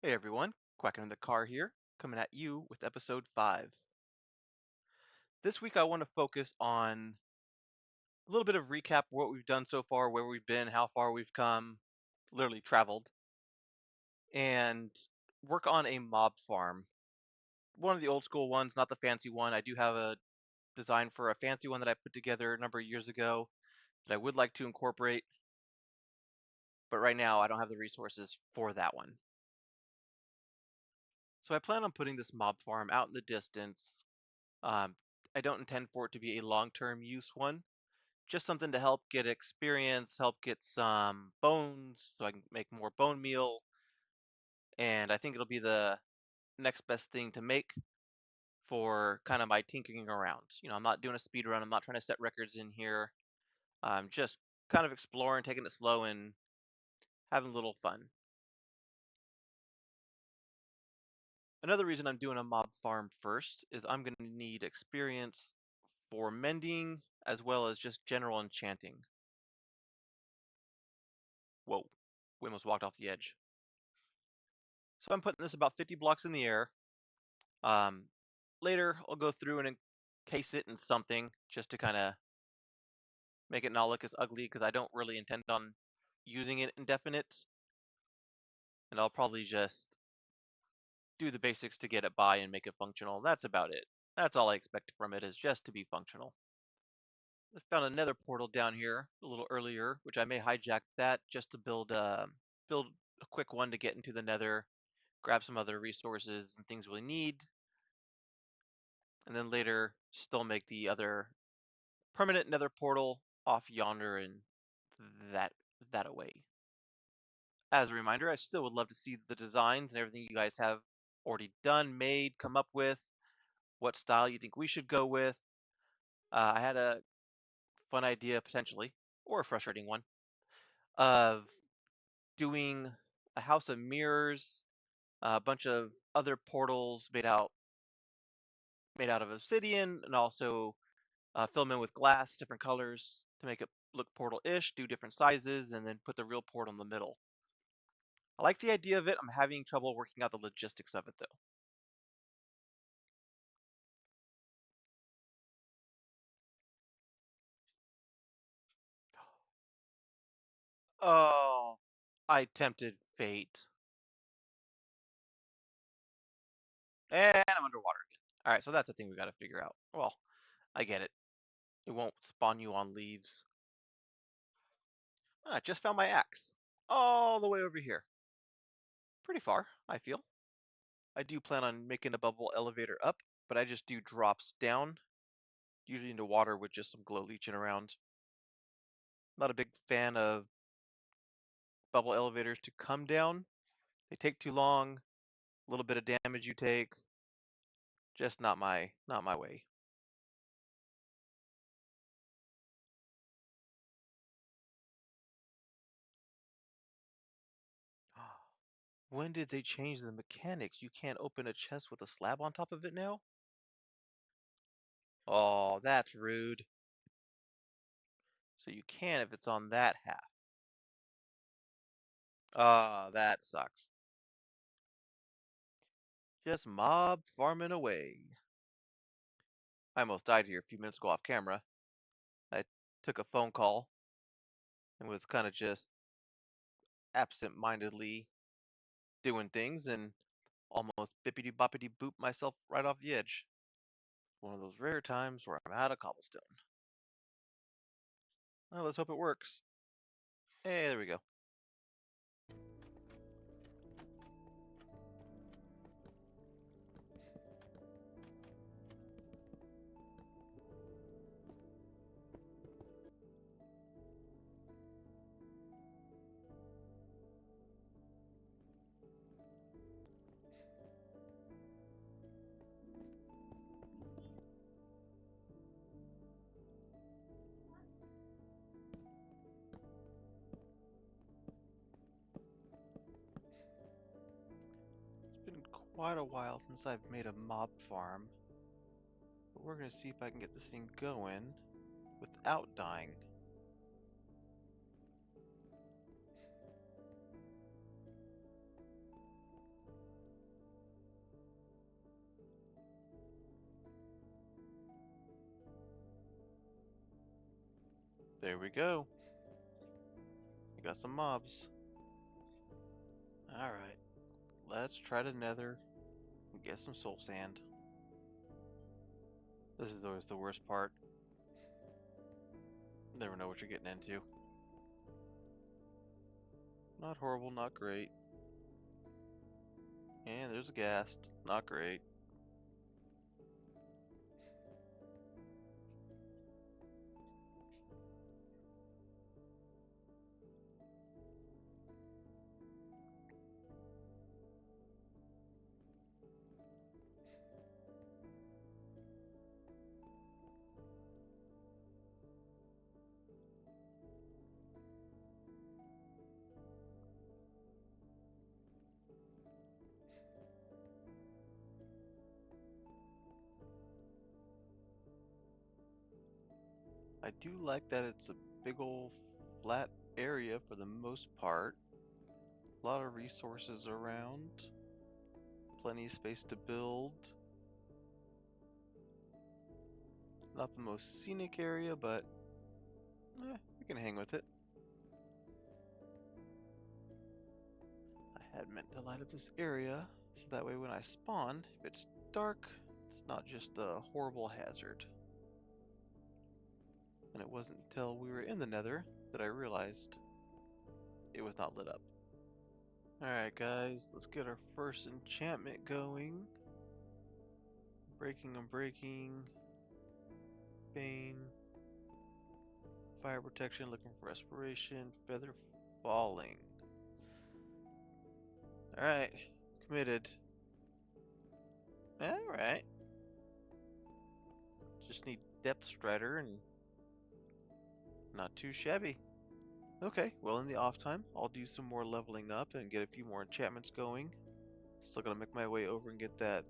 Hey everyone, Quacking in the Car here, coming at you with episode 5. This week I want to focus on a little bit of recap what we've done so far, where we've been, how far we've come, literally traveled, and work on a mob farm. One of the old school ones, not the fancy one. I do have a design for a fancy one that I put together a number of years ago that I would like to incorporate, but right now I don't have the resources for that one. So I plan on putting this mob farm out in the distance. Um, I don't intend for it to be a long-term use one. Just something to help get experience, help get some bones so I can make more bone meal. And I think it'll be the next best thing to make for kind of my tinkering around. I'm not doing a speed run. I'm not trying to set records in here. I'm just kind of exploring, taking it slow, and having a little fun. Another reason I'm doing a mob farm first is I'm going to need experience for mending as well as just general enchanting. Whoa, we almost walked off the edge. So I'm putting this about 50 blocks in the air. Um, Later, I'll go through and encase it in something just to kind of make it not look as ugly because I don't really intend on using it indefinite. And I'll probably just do the basics to get it by and make it functional. That's about it. That's all I expect from it, is just to be functional. I found another portal down here a little earlier, which I may hijack that just to build a quick one to get into the Nether, grab some other resources and things we need, and then later still make the other permanent Nether portal off yonder and that that away. As a reminder, I still would love to see the designs and everything you guys have already done, made, come up with, what style you think we should go with. I had a fun idea potentially, or a frustrating one, of doing a house of mirrors, a bunch of other portals made out of obsidian, and also fill them in with glass, different colors to make it look portal-ish, do different sizes, and then put the real portal in the middle. I like the idea of it. I'm having trouble working out the logistics of it though. Oh, I tempted fate. And I'm underwater again. Alright, so that's the thing we gotta figure out. Well, I get it. It won't spawn you on leaves. I just found my axe. All the way over here. Pretty far, I feel. I do plan on making a bubble elevator up, but I just do drops down, usually into water with just some glow leeching around. Not a big fan of bubble elevators to come down. They take too long, a little bit of damage you take. Just not my way. When did they change the mechanics? You can't open a chest with a slab on top of it now? Oh, that's rude. So you can if it's on that half. Ah, that sucks. Just mob farming away. I almost died here a few minutes ago off camera. I took a phone call and was kind of just absent-mindedly doing things and almost bippity boppity boop myself right off the edge. One of those rare times where I'm out of cobblestone. Well, let's hope it works. Hey, there we go. It's been quite a while since I've made a mob farm, but we're gonna see if I can get this thing going without dying. There we go. We got some mobs. Alright. Let's try to nether and get some soul sand. This is always the worst part. Never know what you're getting into. Not horrible, not great. And there's a ghast. Not great. I do like that it's a big old flat area for the most part. A lot of resources around. Plenty of space to build. Not the most scenic area, but we can hang with it. I had meant to light up this area so that way when I spawn, if it's dark, it's not just a horrible hazard. And it wasn't until we were in the nether that I realized it was not lit up. Alright guys, let's get our first enchantment going. Breaking and breaking. Bane. Fire protection, looking for respiration. Feather falling. Alright, committed. Alright. Just need Depth Strider and not too shabby. Okay, well in the off time, I'll do some more leveling up and get a few more enchantments going. Still gonna make my way over and get that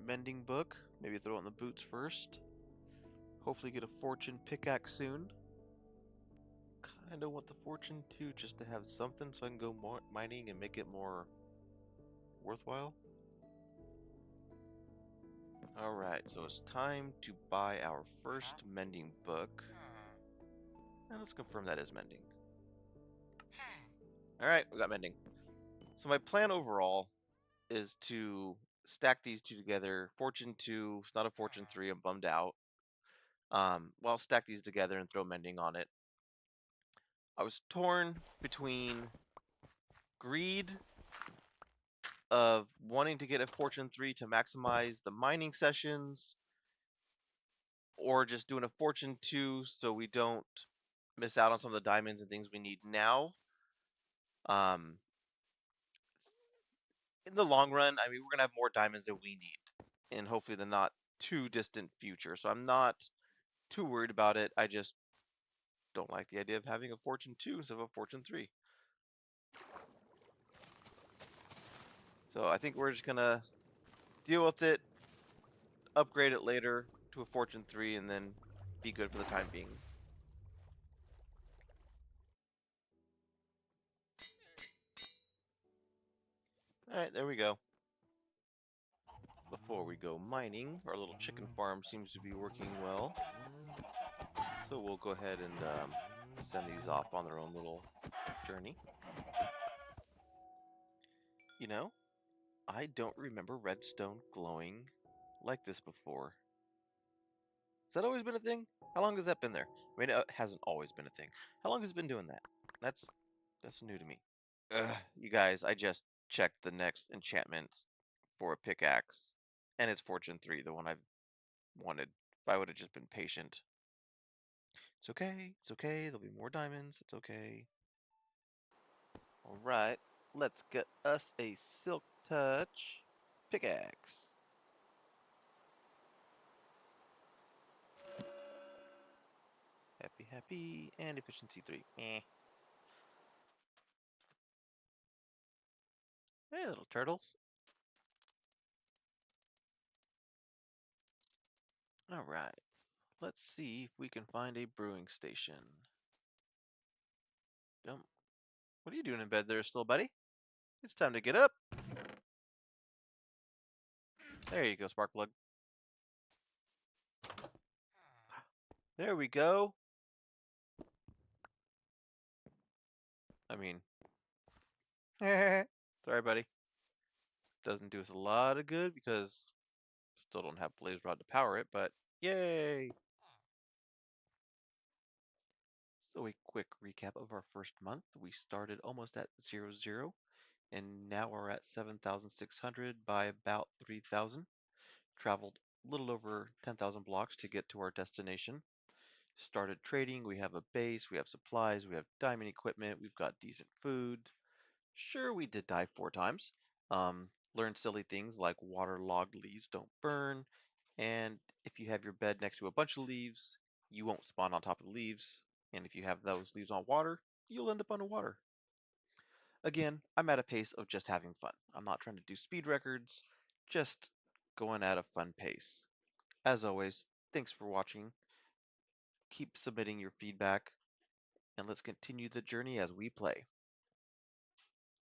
mending book. Maybe throw it in the boots first. Hopefully get a fortune pickaxe soon. Kinda want the fortune too, just to have something so I can go more mining and make it more worthwhile. Alright, so it's time to buy our first mending book. And let's confirm that is mending. Alright, we got mending. So my plan overall is to stack these two together. Fortune 2, it's not a Fortune 3, I'm bummed out. Well, I'll stack these together and throw mending on it. I was torn between greed of wanting to get a Fortune 3 to maximize the mining sessions, or just doing a Fortune 2 so we don't miss out on some of the diamonds and things we need now. In the long run, I mean, we're gonna have more diamonds than we need, and hopefully the not too distant future. So I'm not too worried about it. I just don't like the idea of having a Fortune 2 instead of a Fortune 3. So I think we're just gonna deal with it, upgrade it later to a Fortune 3, and then be good for the time being. Alright, there we go. Before we go mining, our little chicken farm seems to be working well. So we'll go ahead and send these off on their own little journey. You know, I don't remember redstone glowing like this before. Has that always been a thing? How long has that been there? I mean, it hasn't always been a thing. How long has it been doing that? That's new to me. You guys, I just checked the next enchantments for a pickaxe, and it's Fortune 3, the one I've wanted. If I would have just been patient. It's okay, it's okay, there'll be more diamonds, it's okay. Alright, let's get us a Silk Touch pickaxe. Happy, happy, and efficiency 3. Eh. Hey, little turtles. Alright, let's see if we can find a brewing station. Don't. What are you doing in bed there still, buddy? It's time to get up. There you go, Sparkplug. There we go. I mean, sorry, buddy. Doesn't do us a lot of good because still don't have Blaze Rod to power it, but yay! So a quick recap of our first month. We started almost at 0, and now we're at 7,600 by about 3,000. Traveled a little over 10,000 blocks to get to our destination. Started trading. We have a base, we have supplies, we have diamond equipment, we've got decent food. Sure, we did die 4 times. Learned silly things like waterlogged leaves don't burn, and if you have your bed next to a bunch of leaves, you won't spawn on top of the leaves, and if you have those leaves on water, you'll end up underwater. Again, I'm at a pace of just having fun. I'm not trying to do speed records, just going at a fun pace. As always, thanks for watching. Keep submitting your feedback, and let's continue the journey as we play.